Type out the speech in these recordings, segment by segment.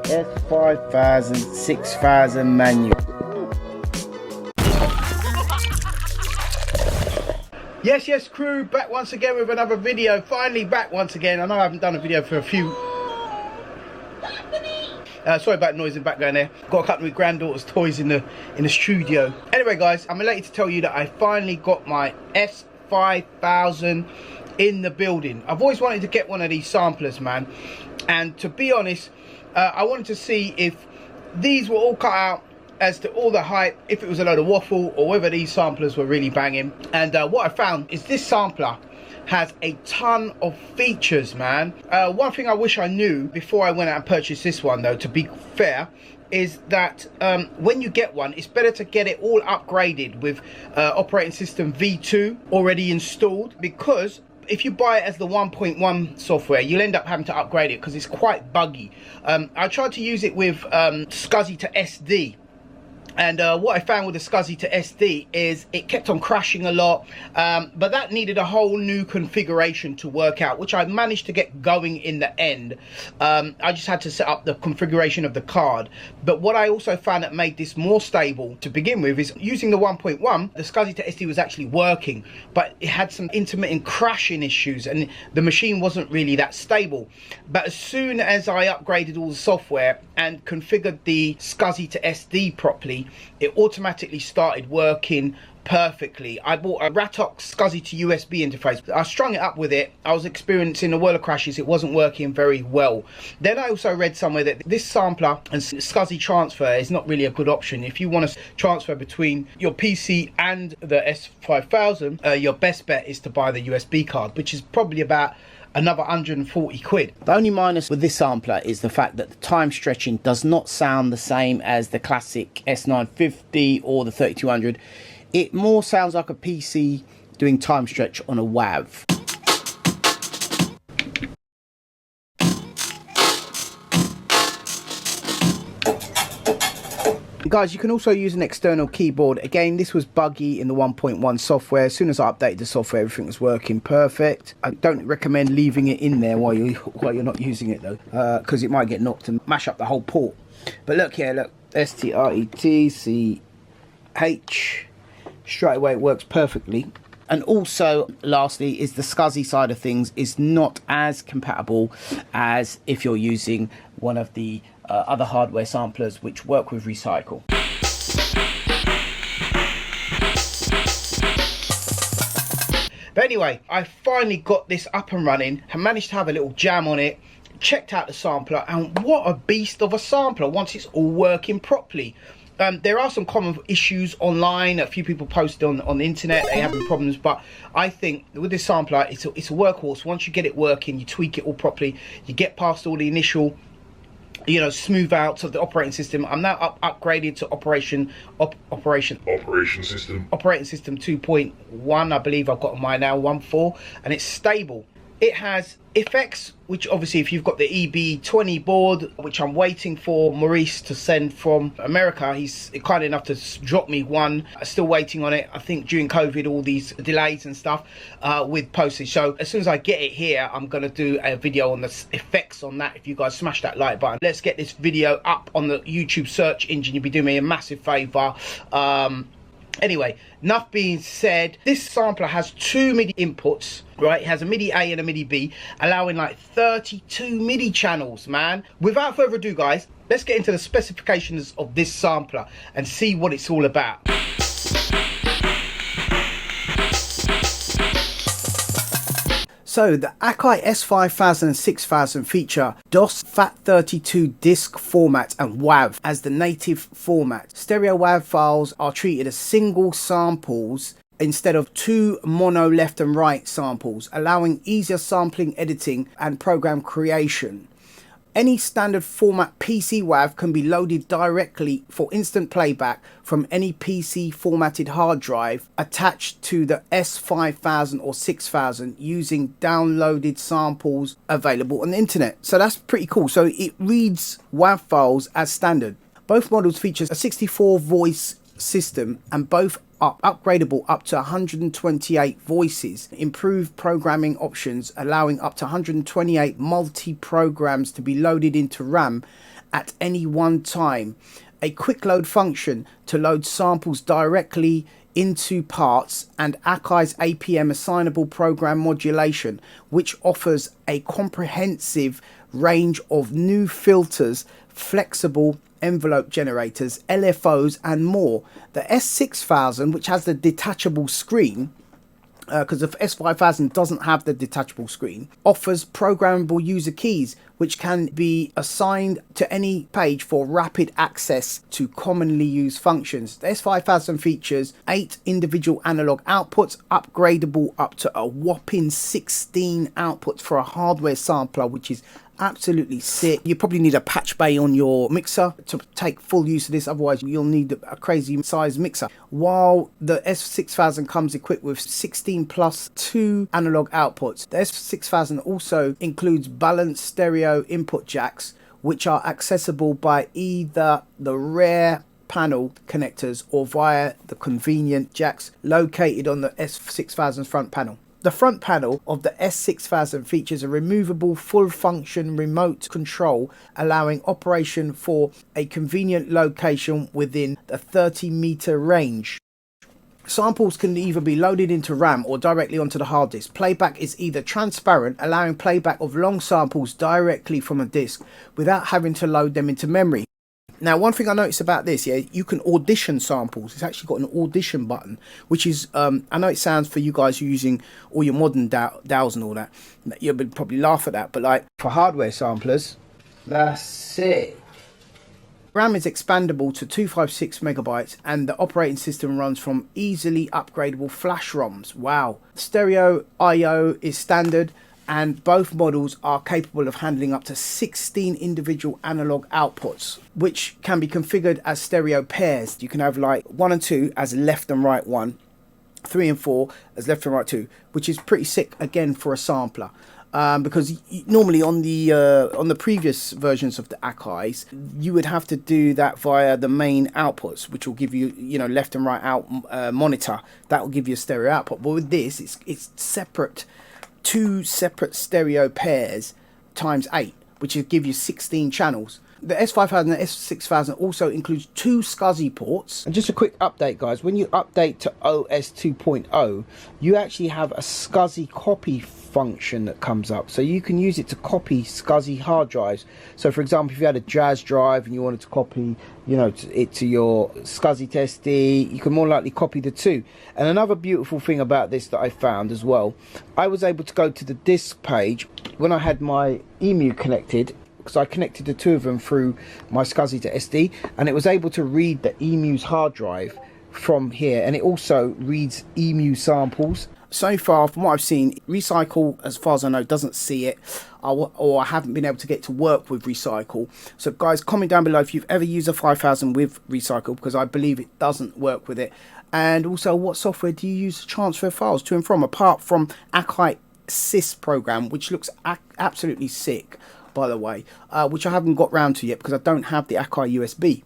S5000 6000 manual. Yes crew, back once again with another video. Finally back once again. I know I haven't done a video for a few... sorry about the noise in the background there. Got a couple of my granddaughter's toys in the studio. Anyway guys, I'm elated to tell you that I finally got my S5000 in the building. I've always wanted to get one of these samplers, man. And to be honest, I wanted to see if these were all cut out as to all the hype, if it was a load of waffle, or whether these samplers were really banging. And what I found is this sampler has a ton of features, man. One thing I wish I knew before I went out and purchased this one, though, to be fair, is that when you get one, it's better to get it all upgraded with operating system V2 already installed, because if you buy it as the 1.1 software, you'll end up having to upgrade it because it's quite buggy. I tried to use it with SCSI to SD. And what I found with the SCSI to SD is it kept on crashing a lot, but that needed a whole new configuration to work out, which I managed to get going in the end. I just had to set up the configuration of the card. But what I also found that made this more stable to begin with is using the 1.1, the SCSI to SD was actually working, but it had some intermittent crashing issues and the machine wasn't really that stable. But as soon as I upgraded all the software and configured the SCSI to SD properly, it automatically started working perfectly. I bought a Ratox SCSI to USB interface. I strung it up with it. I was experiencing a whirl of crashes. It wasn't working very well. Then I also read somewhere that this sampler and SCSI transfer is not really a good option. If you want to transfer between your PC and the S5000, your best bet is to buy the USB card, which is probably about another 140 quid. The only minus with this sampler is the fact that the time stretching does not sound the same as the classic S950 or the 3200. It more sounds like a PC doing time stretch on a WAV. Guys, you can also use an external keyboard. Again, this was buggy in the 1.1 software. As soon as I updated the software, everything was working perfect. I don't recommend leaving it in there while you're not using it though, because it might get knocked and mash up the whole port. But look here, look, STRETCH. Straight away it works perfectly. And also, lastly, is the SCSI side of things is not as compatible as if you're using one of the other hardware samplers which work with recycle. But anyway, I finally got this up and running and managed to have a little jam on it, checked out the sampler, and what a beast of a sampler once it's all working properly. There are some common issues online. A few people posted on the internet, they having problems, but I think with this sampler, it's a workhorse. Once you get it working, you tweak it all properly, you get past all the initial, you know, smooth outs of the operating system. I'm now upgraded to operating system 2.1. I believe I've got mine now 1.4, and it's stable. It has effects, which obviously if you've got the EB20 board, which I'm waiting for Maurice to send from America, he's kind enough to drop me one. I'm still waiting on it. I think during COVID, all these delays and stuff with postage. So as soon as I get it here, I'm going to do a video on the effects on that. If you guys smash that like button, let's get this video up on the YouTube search engine. You'll be doing me a massive favor. Anyway, enough being said, this sampler has two MIDI inputs, right? It has a MIDI A and a MIDI B, allowing like 32 MIDI channels, man. Without further ado, guys, let's get into the specifications of this sampler and see what it's all about. So the AKAI S5000 and 6000 feature DOS FAT32 disk format and WAV as the native format. Stereo WAV files are treated as single samples instead of two mono left and right samples, allowing easier sampling, editing and program creation. Any standard format PC WAV can be loaded directly for instant playback from any PC formatted hard drive attached to the S5000 or 6000 using downloaded samples available on the internet. So that's pretty cool. So it reads WAV files as standard. Both models feature a 64 voice system and both are upgradable up to 128 voices. Improved programming options allowing up to 128 multi-programs to be loaded into RAM at any one time, a quick load function to load samples directly into parts, and AKAI's APM assignable program modulation, which offers a comprehensive range of new filters, flexible envelope generators, LFOs and more. The S6000, which has the detachable screen, because the S5000 doesn't have the detachable screen, offers programmable user keys which can be assigned to any page for rapid access to commonly used functions. The S5000 features 8 individual analog outputs, upgradable up to a whopping 16 outputs for a hardware sampler, which is absolutely sick. You probably need a patch bay on your mixer to take full use of this, otherwise you'll need a crazy size mixer. While the S6000 comes equipped with 16 plus 2 analog outputs, the S6000 also includes balanced stereo input jacks, which are accessible by either the rear panel connectors or via the convenient jacks located on the S6000's front panel. The front panel of the S6000 features a removable full function remote control, allowing operation for a convenient location within the 30-meter range. Samples can either be loaded into RAM or directly onto the hard disk. Playback is either transparent, allowing playback of long samples directly from a disk without having to load them into memory. Now, one thing I noticed about this, yeah, you can audition samples. It's actually got an audition button, which is, I know it sounds for you guys who are using all your modern DAWs and all that, you'll probably laugh at that, but like for hardware samplers, that's it. RAM is expandable to 256 megabytes and the operating system runs from easily upgradable flash ROMs. Wow. Stereo I/O is standard, and both models are capable of handling up to 16 individual analog outputs, which can be configured as stereo pairs. You can have like 1 and 2 as left and right 1, 3 and 4 as left and right 2, which is pretty sick again for a sampler. Because normally on the previous versions of the AKAIs, you would have to do that via the main outputs, which will give you, you know, left and right out monitor. That will give you a stereo output. But with this, it's separate. 2 separate stereo pairs times 8, which will give you 16 channels. The S5000 and the S6000 also includes 2 SCSI ports. And just a quick update, guys, when you update to OS 2.0, you actually have a SCSI copy function that comes up, so you can use it to copy SCSI hard drives. So for example, if you had a Jazz drive and you wanted to copy, you know, it to your SCSI to SD, you can more likely copy the 2. And another beautiful thing about this that I found as well, I was able to go to the disk page when I had my EMU connected, because I connected the 2 of them through my SCSI to SD, and it was able to read the EMU's hard drive from here, and it also reads EMU samples. So far, from what I've seen, Recycle, as far as I know, doesn't see it, or I haven't been able to get to work with Recycle. So guys, comment down below if you've ever used a 5000 with Recycle, because I believe it doesn't work with it. And also, what software do you use to transfer files to and from, apart from AKAI SYS program, which looks absolutely sick, by the way, which I haven't got round to yet because I don't have the AKAI USB.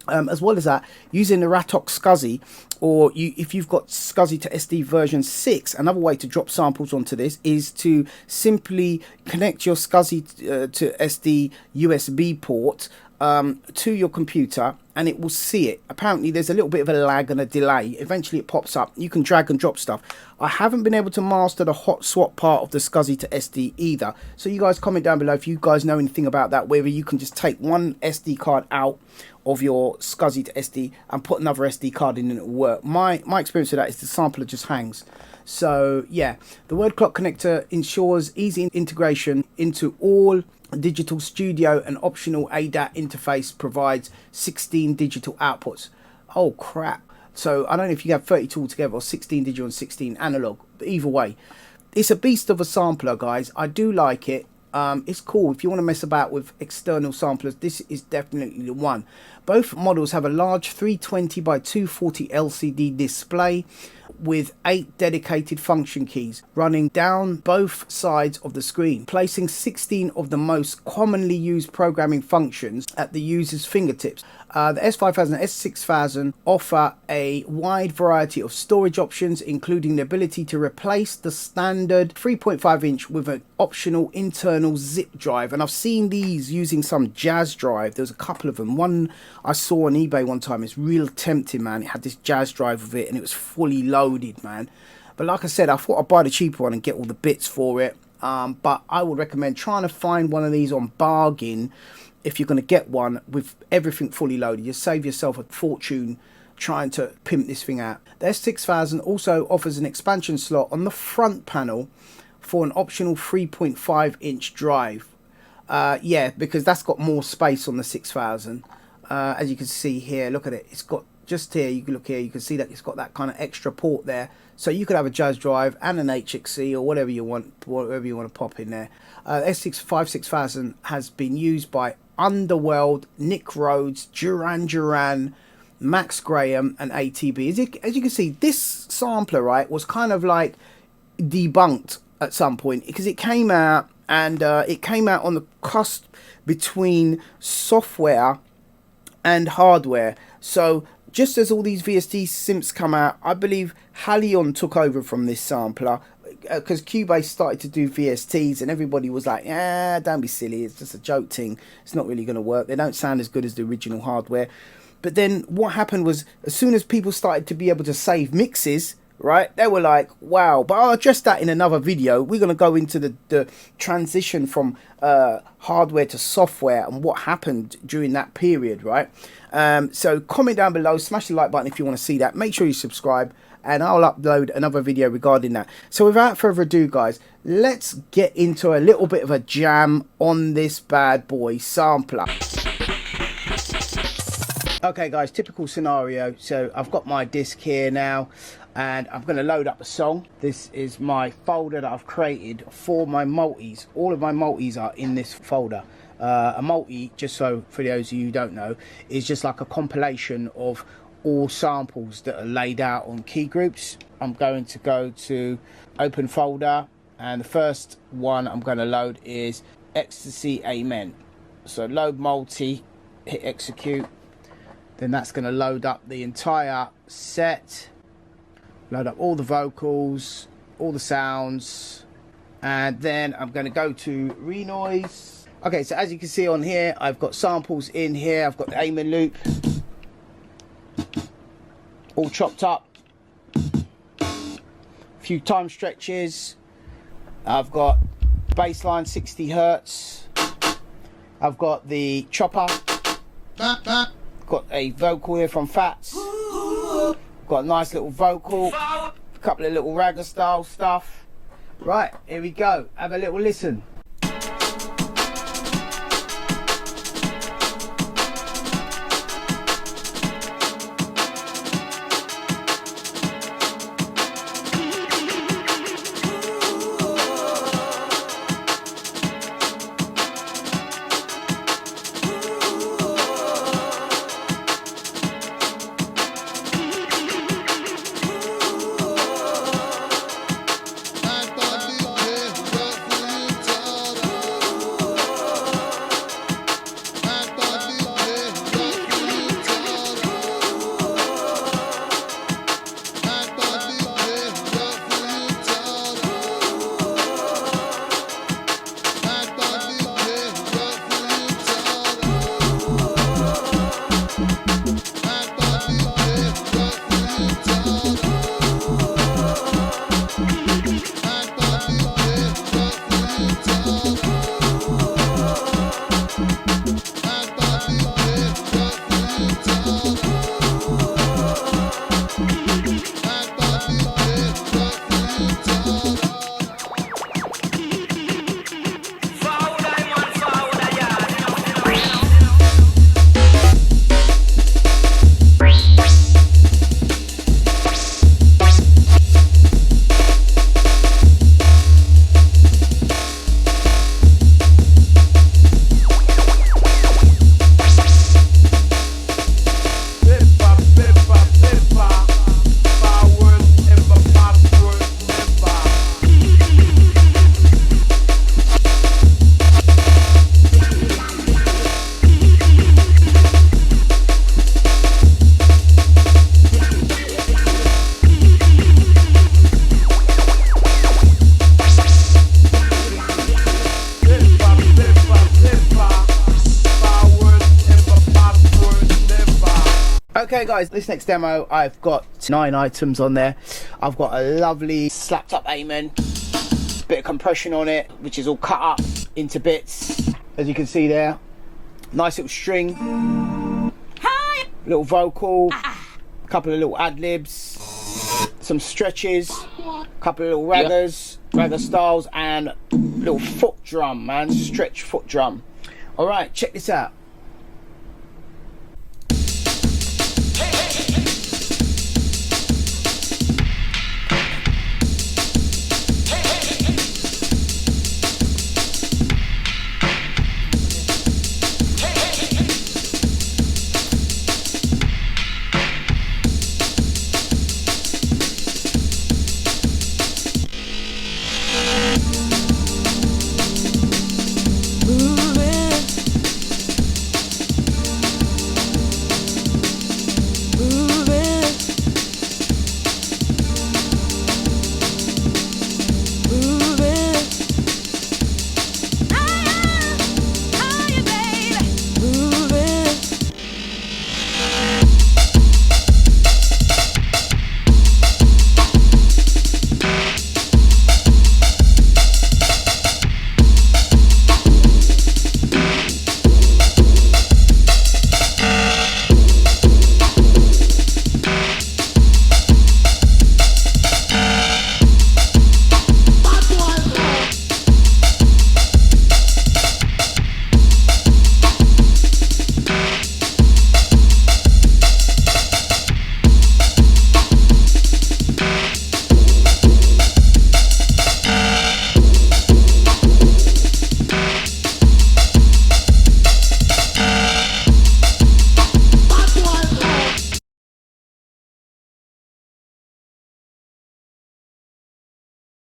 As well as that, using the Ratok SCSI, or if you've got SCSI to SD version 6, another way to drop samples onto this is to simply connect your SCSI to SD USB port to your computer, and it will see it. Apparently there's a little bit of a lag and a delay. Eventually it pops up. You can drag and drop stuff. I haven't been able to master the hot swap part of the SCSI to SD either, so you guys comment down below if you guys know anything about that, whether you can just take one SD card out of your SCSI to SD and put another SD card in and it will work. My experience with that is the sampler just hangs. So yeah, the word clock connector ensures easy integration into all digital studio, and optional ADAT interface provides 16 digital outputs. Oh crap. So I don't know if you have 32 altogether or 16 digital and 16 analog, but either way, it's a beast of a sampler, guys. I do like it. It's cool. If you want to mess about with external samplers, this is definitely the one. Both models have a large 320 by 240 LCD display with 8 dedicated function keys running down both sides of the screen, placing 16 of the most commonly used programming functions at the user's fingertips. The S5000 S6000 offer a wide variety of storage options, including the ability to replace the standard 3.5 inch with an optional internal zip drive. And I've seen these using some Jazz drive. There's a couple of them. One I saw on eBay one time. It's real tempting, man. It had this Jazz drive with it and it was fully loaded, man. But like I said, I thought I'd buy the cheaper one and get all the bits for it. But I would recommend trying to find one of these on bargain if you're going to get one with everything fully loaded. You save yourself a fortune trying to pimp this thing out. The S6000 also offers an expansion slot on the front panel for an optional 3.5 inch drive. Yeah, because that's got more space on the 6000. As you can see here, look at it. It's got just here, you can look here, you can see that it's got that kind of extra port there. So you could have a Jazz drive and an HXC or whatever you want to pop in there. S6000 has been used by Underworld, Nick Rhodes, Duran, Max Graham and ATB. As you can see, this sampler, right, was kind of like debunked at some point because it came out and it came out on the cusp between software and hardware. So just as all these VST synths come out, I believe Halion took over from this sampler because Cubase started to do VSTs and everybody was like, yeah, don't be silly, it's just a joke thing, it's not really going to work, they don't sound as good as the original hardware. But then what happened was, as soon as people started to be able to save mixes, right, they were like, wow. But I'll address that in another video. We're going to go into the transition from hardware to software and what happened during that period, right? So comment down below, smash the like button if you want to see that, make sure you subscribe, and I'll upload another video regarding that. So without further ado, guys, let's get into a little bit of a jam on this bad boy sampler. Okay guys, typical scenario. So I've got my disc here now and I'm going to load up a song. This is my folder that I've created for my multis. All of my multis are in this folder. A multi, just so for those of you who don't know, is just like a compilation of all samples that are laid out on key groups. I'm going to go to open folder, and the first one I'm going to load is Ecstasy Amen. So load multi, hit execute, then that's going to load up the entire set, load up all the vocals, all the sounds, and then I'm going to go to renoise. Okay, so as you can see on here, I've got samples in here. I've got the Amen loop all chopped up, a few time stretches, I've got bassline 60 hertz, I've got the chopper, got a vocal here from Fats, got a nice little vocal, a couple of little ragga style stuff. Right, here we go, have a little listen. Okay guys, this next demo, I've got 9 items on there. I've got a lovely slapped up Amen, bit of compression on it, which is all cut up into bits, as you can see there. Nice little string, little vocal, a couple of little ad-libs, some stretches, a couple of little raggers, ragger styles, and little foot drum, man, stretch foot drum. All right, check this out.